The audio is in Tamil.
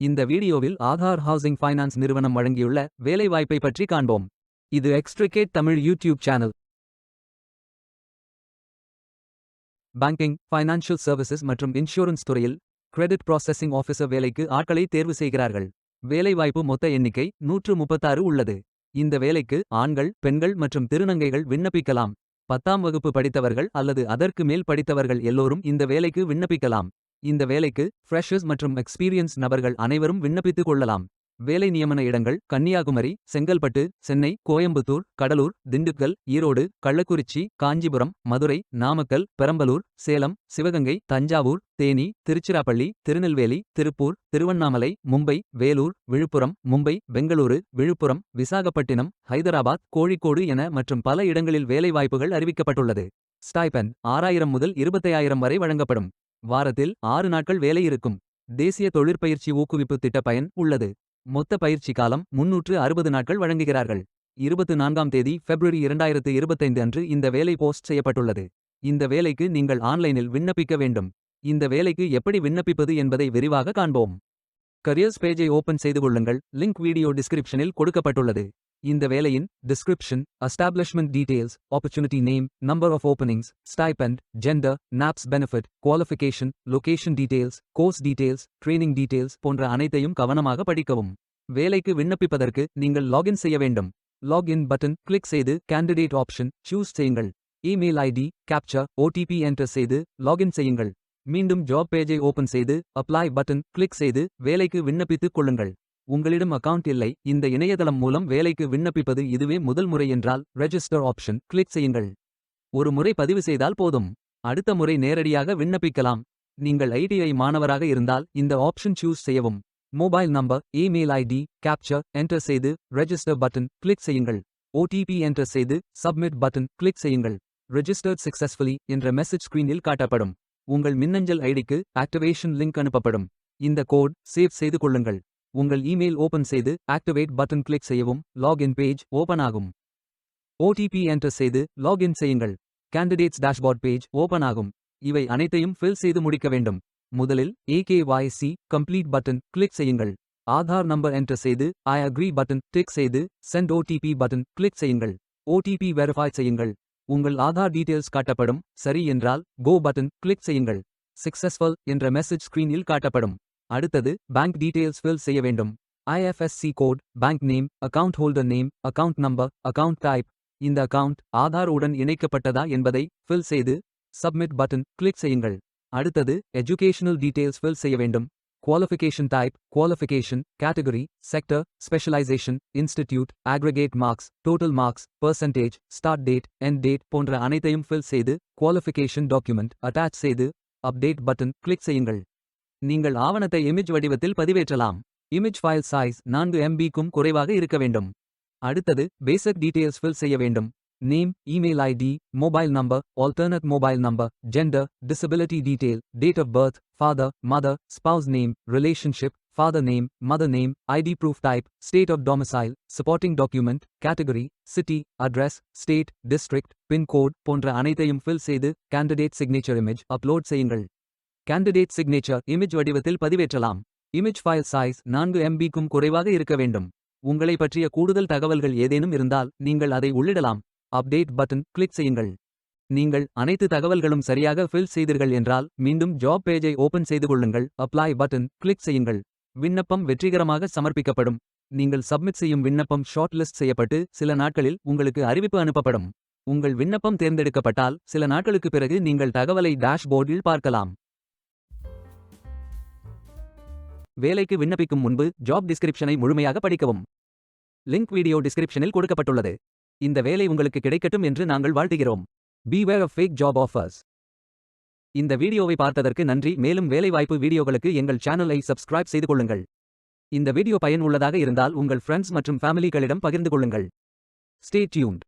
இந்த வீடியோவில் ஆதார் ஹவுசிங் ஃபைனான்ஸ் நிறுவனம் வழங்கியுள்ள வேலைவாய்ப்பை பற்றி காண்போம். இது extricate Tamil YouTube channel. Banking, financial services மற்றும் இன்சூரன்ஸ் துறையில் கிரெடிட் ப்ராசஸிங் ஆஃபீஸர் வேலைக்கு ஆட்களை தேர்வு செய்கிறார்கள். வேலைவாய்ப்பு மொத்த எண்ணிக்கை 136 உள்ளது. இந்த வேலைக்கு ஆண்கள், பெண்கள் மற்றும் திருநங்கைகள் விண்ணப்பிக்கலாம். 10ஆம் வகுப்பு படித்தவர்கள் அல்லது அதற்கு மேல் படித்தவர்கள் எல்லோரும் இந்த வேலைக்கு விண்ணப்பிக்கலாம். இந்த வேலைக்கு ஃப்ரெஷர்ஸ் மற்றும் எக்ஸ்பீரியன்ஸ் நபர்கள் அனைவரும் விண்ணப்பித்துக் கொள்ளலாம். வேலை நியமன இடங்கள் கன்னியாகுமரி, செங்கல்பட்டு, சென்னை, கோயம்புத்தூர், கடலூர், திண்டுக்கல், ஈரோடு, கள்ளக்குறிச்சி, காஞ்சிபுரம், மதுரை, நாமக்கல், பெரம்பலூர், சேலம், சிவகங்கை, தஞ்சாவூர், தேனி, திருச்சிராப்பள்ளி, திருநெல்வேலி, திருப்பூர், திருவண்ணாமலை, மும்பை, வேலூர், விழுப்புரம், மும்பை, பெங்களூரு, விழுப்புரம், விசாகப்பட்டினம், ஹைதராபாத், கோழிக்கோடு என மற்றும் பல இடங்களில் வேலைவாய்ப்புகள் அறிவிக்கப்பட்டுள்ளது. ஸ்டைபெண்ட் 6000 முதல் 25000 வரை வழங்கப்படும். வாரத்தில் 6 நாட்கள் வேலை இருக்கும். தேசிய தொழிற்பயிற்சி ஊக்குவிப்பு திட்ட பயன் உள்ளது. மொத்த பயிற்சி காலம் 360 நாட்கள் வழங்குகிறார்கள். 24ஆம் தேதி பிப்ரவரி 2025 அன்று இந்த வேலை போஸ்ட் செய்யப்பட்டுள்ளது. இந்த வேலைக்கு நீங்கள் ஆன்லைனில் விண்ணப்பிக்க வேண்டும். இந்த வேலைக்கு எப்படி விண்ணப்பிப்பது என்பதை விரிவாக காண்போம். கரியர்ஸ் பேஜை ஓபன் செய்து கொள்ளுங்கள். லிங்க் வீடியோ டிஸ்கிரிப்ஷனில் கொடுக்கப்பட்டுள்ளது. இந்த வேலையின் description, establishment details, opportunity name, number of openings, stipend, gender, NAPS benefit, qualification, location details, course details, training details போன்ற அனைத்தையும் கவனமாக படிக்கவும். வேலைக்கு விண்ணப்பிப்பதற்கு நீங்கள் லாகின் செய்ய வேண்டும். லாகின் பட்டன் கிளிக் செய்து கேண்டிடேட் ஆப்ஷன் சூஸ் செய்யுங்கள். Email ID, captcha, OTP enter செய்து லாகின் செய்யுங்கள். மீண்டும் ஜாப் பேஜை ஓபன் செய்து அப்ளை பட்டன் கிளிக் செய்து வேலைக்கு விண்ணப்பித்துக் கொள்ளுங்கள். உங்களிடம் அக்கவுண்ட் இல்லை, இந்த இணையதளம் மூலம் வேலைக்கு விண்ணப்பிப்பது இதுவே முதல் முறை என்றால் ரெஜிஸ்டர் ஆப்ஷன் கிளிக் செய்யுங்கள். ஒரு முறை பதிவு செய்தால் போதும். அடுத்த முறை நேரடியாக விண்ணப்பிக்கலாம். நீங்கள் ஐடிஐ மாணவராக இருந்தால் இந்த ஆப்ஷன் சூஸ் செய்யவும். Mobile number, email ID, captcha enter செய்து ரெஜிஸ்டர் பட்டன் கிளிக் செய்யுங்கள். ஓடிபி என்டர் செய்து சப்மிட் பட்டன் கிளிக் செய்யுங்கள். ரெஜிஸ்டர்ட் சக்சஸ்ஃபுல்லி என்ற மெசேஜ் ஸ்கிரீனில் காட்டப்படும். உங்கள் மின்னஞ்சல் ஐடிக்கு ஆக்டிவேஷன் லிங்க் அனுப்பப்படும். இந்த கோட் சேவ் செய்து கொள்ளுங்கள். உங்கள் இமெயில் ஓபன் செய்து ஆக்டிவேட் பட்டன் கிளிக் செய்யவும். லாகின் பேஜ் ஓபன் ஆகும். ஓடிபி என்டர் செய்து லாகின் செய்யுங்கள். கேண்டிடேட்ஸ் டேஷ்போர்ட் பேஜ் ஓபன் ஆகும். இவை அனைத்தையும் ஃபில் செய்து முடிக்க வேண்டும். முதலில் AKYC கம்ப்ளீட் பட்டன் கிளிக் செய்யுங்கள். ஆதார் நம்பர் என்டர் செய்து ஐ அக்ரி பட்டன் டிக் செய்து சென்ட் ஓடிபி பட்டன் கிளிக் செய்யுங்கள். ஓடிபி வெரிஃபை செய்யுங்கள். உங்கள் ஆதார் டீடைல்ஸ் காட்டப்படும். சரி என்றால் கோ பட்டன் கிளிக் செய்யுங்கள். சக்சஸ்ஃபுல் என்ற மெசேஜ் ஸ்கிரீனில் காட்டப்படும். அடுத்தது பேங்க் டீடைல்ஸ் ஃபில் செய்ய வேண்டும். IFSC code, bank name, account holder name, account number, account type. இந்த அக்கவுண்ட் ஆதார் உடன் இணைக்கப்பட்டதா என்பதை ஃபில் செய்து சப்மிட் பட்டன் கிளிக் செய்யுங்கள். அடுத்தது எஜுகேஷனல் டீடைல்ஸ் ஃபில் செய்ய வேண்டும். Qualification type, qualification, category, sector, specialisation, institute, aggregate marks, total marks, percentage, start date, end date போன்ற அனைத்தையும் ஃபில் செய்து குவாலிஃபிகேஷன் டாக்குமெண்ட் அட்டாச் செய்து அப்டேட் பட்டன் கிளிக் செய்யுங்கள். நீங்கள் ஆவணத்தை இமேஜ் வடிவத்தில் பதிவேற்றலாம். இமேஜ் ஃபைல் சைஸ் 4 MB-க்கும் குறைவாக இருக்க வேண்டும். அடுத்தது பேசிக் டீடைல்ஸ் ஃபில் செய்ய வேண்டும். Name, email ID, mobile number, alternate mobile number, gender, disability detail, date of birth, father, mother, spouse name, relationship, father name, mother name, ID proof type, state of domicile, supporting document, category, city, address, state, district, pincode போன்ற அனைத்தையும் ஃபில் செய்து கேண்டிடேட் சிக்னேச்சர் இமேஜ் அப்லோட் செய்யுங்கள். கேண்டிடேட் சிக்னேச்சர் இமேஜ் வடிவத்தில் பதிவேற்றலாம். இமேஜ் ஃபைல் சைஸ் 4 MB-க்கும் குறைவாக இருக்க வேண்டும். உங்களை பற்றிய கூடுதல் தகவல்கள் ஏதேனும் இருந்தால் நீங்கள் அதை உள்ளிடலாம். அப்டேட் பட்டன் கிளிக் செய்யுங்கள். நீங்கள் அனைத்து தகவல்களும் சரியாக ஃபில் செய்தீர்கள் என்றால் மீண்டும் ஜாப் பேஜை ஓபன் செய்து கொள்ளுங்கள். அப்ளை பட்டன் கிளிக் செய்யுங்கள். விண்ணப்பம் வெற்றிகரமாக சமர்ப்பிக்கப்படும். நீங்கள் சப்மிட் செய்யும் விண்ணப்பம் ஷார்ட் லிஸ்ட் செய்யப்பட்டு சில நாட்களில் உங்களுக்கு அறிவிப்பு அனுப்பப்படும். உங்கள் விண்ணப்பம் தேர்ந்தெடுக்கப்பட்டால் சில நாட்களுக்கு பிறகு நீங்கள் தகவலை டேஷ்போர்டில் பார்க்கலாம். வேலைக்கு விண்ணப்பிக்கும் முன்பு ஜாப் டிஸ்கிரிப்ஷனை முழுமையாக படிக்கவும். லிங்க் வீடியோ டிஸ்கிரிப்ஷனில் கொடுக்கப்பட்டுள்ளது. இந்த வேலை உங்களுக்கு கிடைக்கட்டும் என்று நாங்கள் வாழ்த்துகிறோம். Beware of fake job offers. இந்த வீடியோவை பார்த்ததற்கு நன்றி. மேலும் வேலைவாய்ப்பு வீடியோகளுக்கு எங்கள் சேனலை சப்ஸ்கிரைப் செய்து கொள்ளுங்கள். இந்த வீடியோ பயன் உள்ளதாக இருந்தால் உங்கள் ஃப்ரெண்ட்ஸ் மற்றும் ஃபேமிலிகளிடம் பகிர்ந்து கொள்ளுங்கள். Stay tuned.